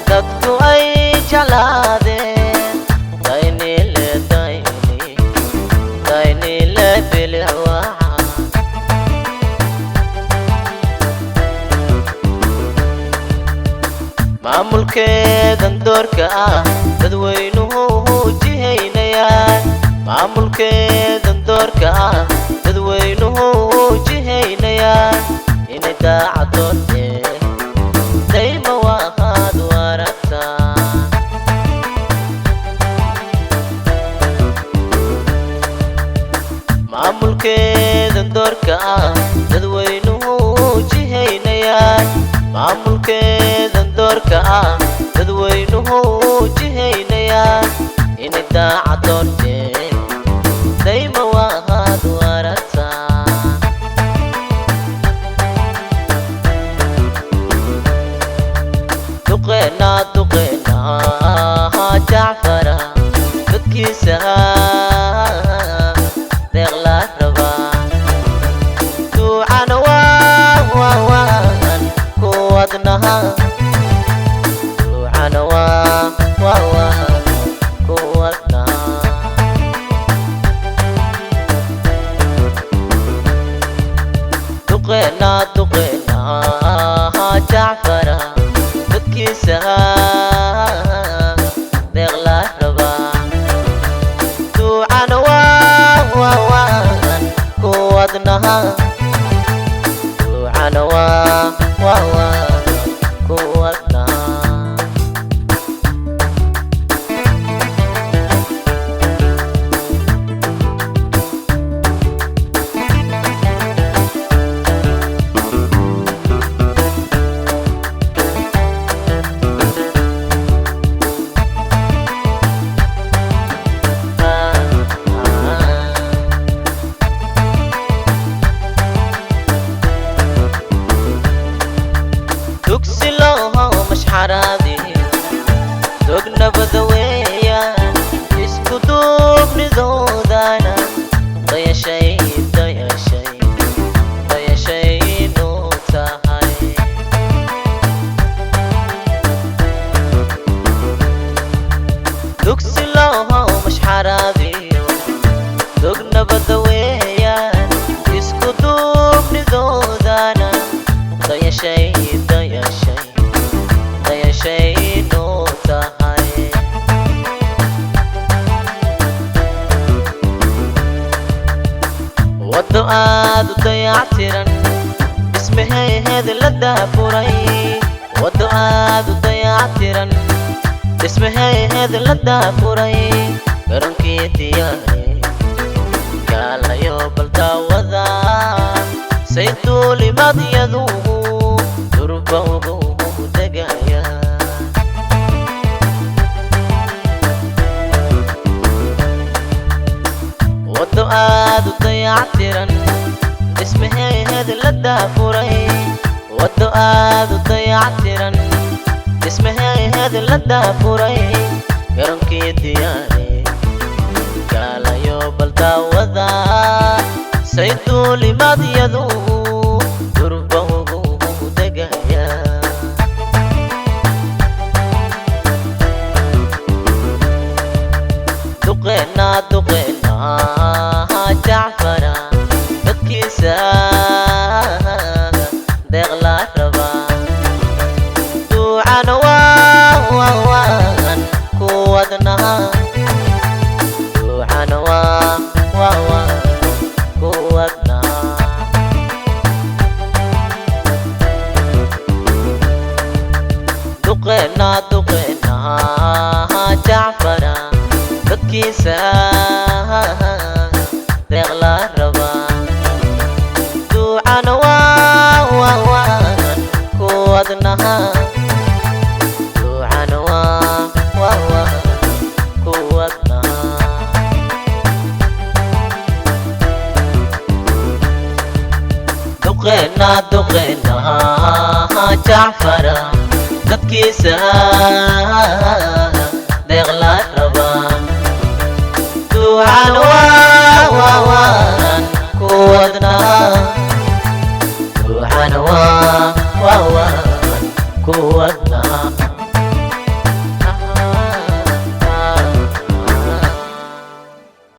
dadku ay jeclaadeen daynile bilwaca maamulkeedan doorka ah dadweynuhu jihaynayaan maamulkeedan doorka ah dadweynuhu jihaynayaan inay daacadoonteen dayma waxaad u aragtaan maamulkeedan doorka ah dadweynuhu jihaynayaan maamulkeedan doorka ah dadweynuhu jihaynayaan inay daacadoonteen dayma waxaad u aragtaan duqeena jacfara dadkiisa deeq la rabaa duucana waan ku wadnaha duucana waan ku wadnaha duqeena jacfara dadkiisa deeq la rabaa duucana waan ku wadnaha duucana waan ku wadnaha dogna badaweeyaan isku duubnidoodana dayashaynu tahay dugsi looho mashxaraadiyo dogna badaweeyaan isku duubnidoodana dayashaynu tahay wado aad u dayactiran dhismaheeda la daafuray wado aad u dayactiran dhismaheeda la daafuray garankii diyaare gaalayo baldaawada say duulimadyadu durba ugu degaya wado aad u dayactiran dhismaheeda la daafuray wado aad u dayactiran dhismaheeda la daafuray garankii diyaare gaalayo baldaawada say duulimadyadu durba ugu degaya duqeena jacfara dadkiisa deeq la rabaa duucana waan ku wadnaha duucana waan ku wadnaha duqeena jacfara dadkiisa deeq la rabaa duucana waan ku wadnaha duucana waan ku wadnaha duqeena jacfara dadkiisa deeq la rabaa duucana waan ku wadnaha duucana waan ku wadnaha